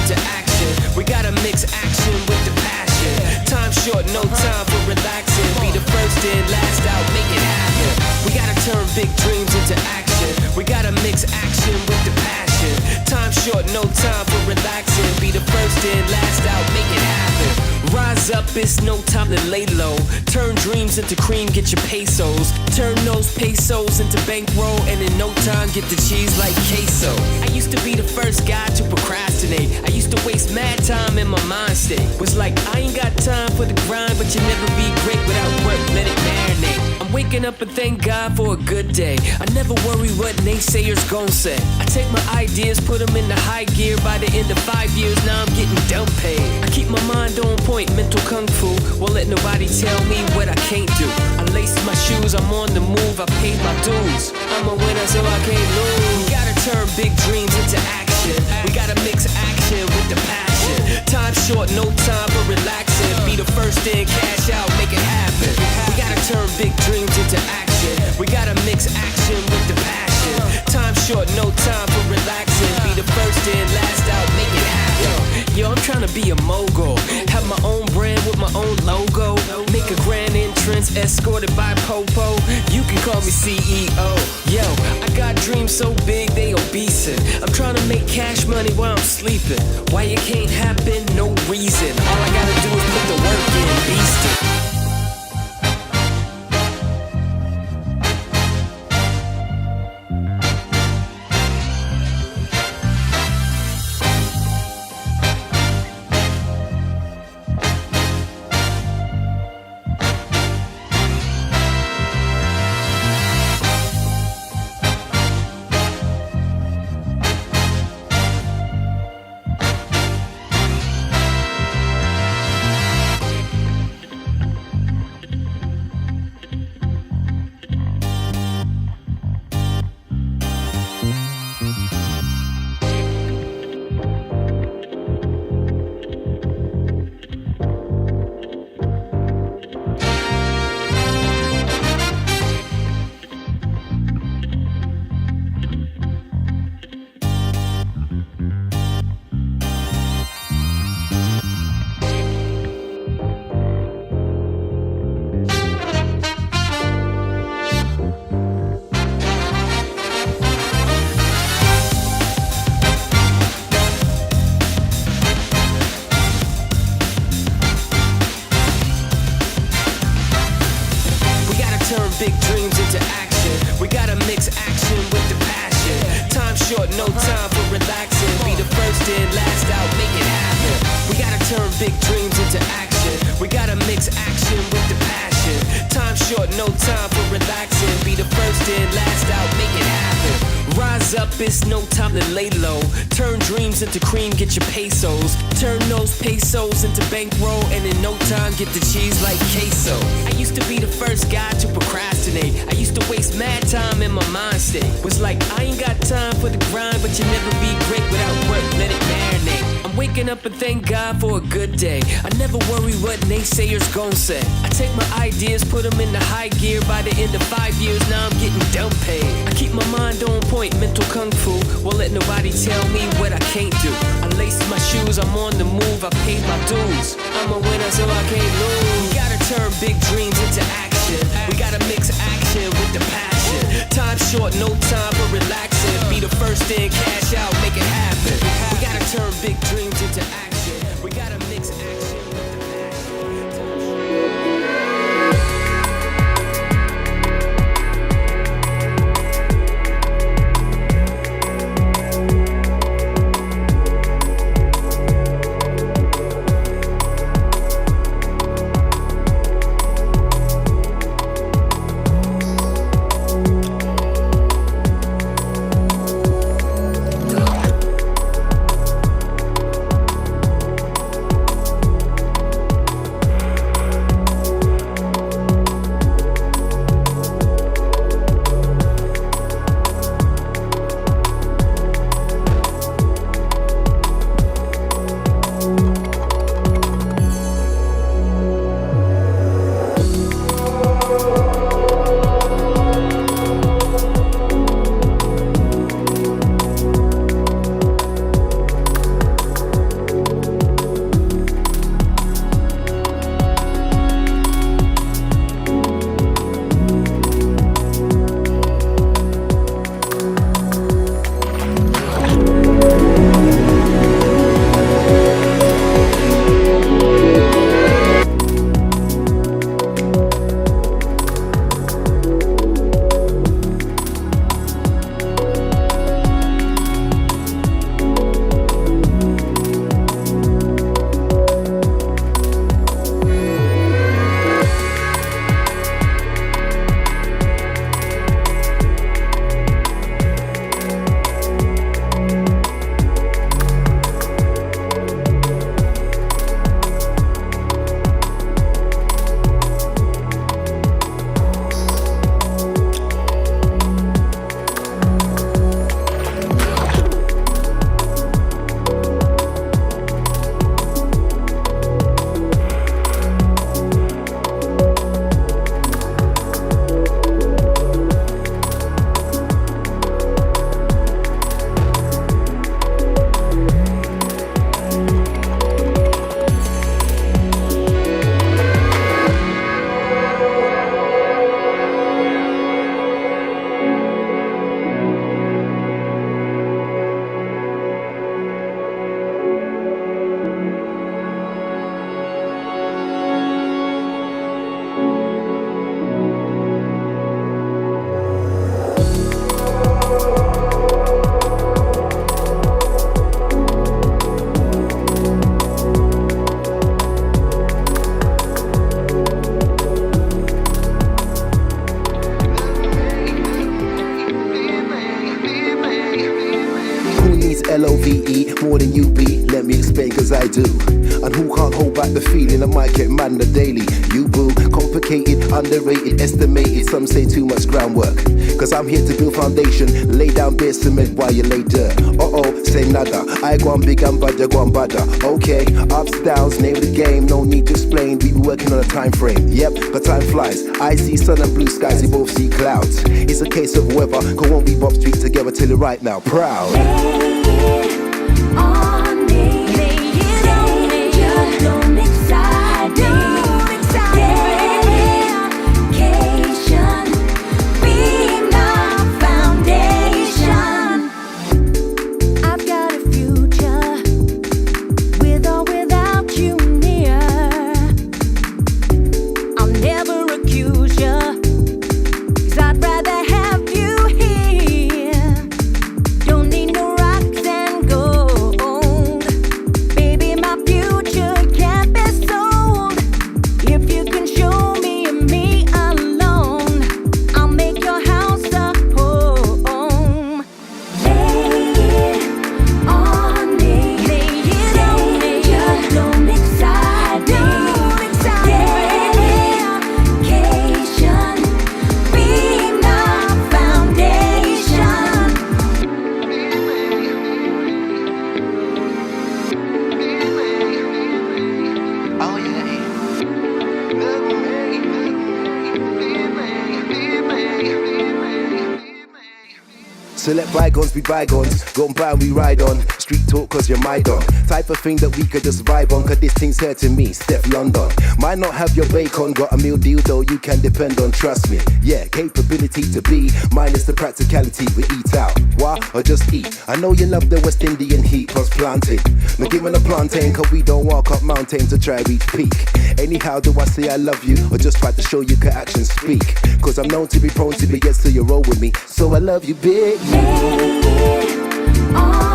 into action. We gotta mix action with the passion. Time short, no time for relaxing. Be the first in, last out, make it happen. We gotta turn big dreams into action. We gotta mix action with the passion. Time short, no time for relaxing. Be the first in, last out, make it happen. Rise up, it's no time to lay low. Turn dreams into cream, get your pesos. Turn those pesos into bankroll, and in no time get the cheese like queso. I used to be the first guy to procrastinate. I used to waste mad time in my mind state. Was like, I ain't got time for the grind, but you never be great without work, let it marinate. I'm waking up and thank God for a good day. I never worry what naysayers gon' say. I take my ideas, put them into high gear. By the end of 5 years, now I'm getting dumb paid. I keep my mind on point, mental kung fu. Won't let nobody tell me what I can't do. I laced my shoes, I'm on the move, I paid my dues. I'm a winner, so I can't lose. We gotta turn big dreams into action. We gotta mix action with the passion. Time short, no time for relaxing. Be the first in, cash out, make it happen. We gotta turn big dreams into action. We gotta mix action with the passion. Time short, no time for relaxing. Be the first in, last out, make it happen. Yo, I'm tryna be a mogul. Have my own brand with my own logo. Make a grand entrance, escorted by Popo. You can call me CEO. Yo, I got dreams so big they obesing. I'm tryna make cash money while I'm sleeping. Why it can't happen? No reason. All I gotta do is put the work in, beast it. Big dreams into action. We gotta mix action with the passion. Time short, no time for relaxing. Be the first in, last out, make it happen. We gotta turn big dreams into action. We gotta mix action with the passion. Time short, no time for relaxing. Be the first in, last out, make it happen. Rise up, it's no time to lay low. Turn dreams into cream, get your pesos. Turn those pesos into bankroll, and in no time get the cheese like queso. I used to be the first guy to procrastinate. I used to waste mad time in my mind state. Was like, I ain't got time for the grind, but you never be great without work, let it marinate. I'm waking up and thank God for a good day. I never worry what naysayers gon' say. I take my ideas, put them into high gear. By the end of 5 years, now I'm getting dumb paid. I keep my mind on point, mental kung fu. Won't let nobody tell me what I can't do. I laced my shoes, I'm on the move, I paid my dues. I'm a winner, so I can't lose. We gotta turn big dreams into action. We gotta mix action with the passion. Time short, no time for relaxing. Be the first in, cash out, make it happen. We gotta turn big dreams into action. We gotta mix action with the passion. me, let me explain cause I do. And who can't hold back the feeling, I might get mad on the daily. You boo, complicated, underrated, estimated, some say too much groundwork. Cause I'm here to build foundation, lay down bare cement while you lay dirt. Say nada, I go on big and bad, you go on badder. Okay, ups, downs, name of the game, no need to explain, we be working on a time frame. Yep, but time flies, I see sun and blue skies, you both see clouds. It's a case of weather, go on, we Bob Street together till you're right now, proud. On me, lay it on me, just don't excite me. Dedication, be my foundation. I've got a future, with or without you near. I'll never accuse you, 'cause I'd rather have you here. Don't need no rocks and gold, baby, my future can't be sold. If you can show me and me alone, I'll make your house a home. Lay it on me, lay it on me, just don't excite me. Dedication, be my foundation. Oh yeah. So let bygones be bygones, go and buy and we ride on. Street talk cause you're my don. Type of thing that we could just vibe on, cause this thing's hurting me, Steph London. Might not have your bacon, got a meal deal though you can depend on, trust me. Yeah, capability to be, minus the practicality, we eat out. Why? Or just eat. I know you love the West Indian heat plus planting. Now give me a plantain, cause we don't walk up mountain to try reach peak. Anyhow do I say I love you, or just try to show you can actions speak. Cause I'm known to be prone to be, yes, so you roll with me. So I love you big. Lay it on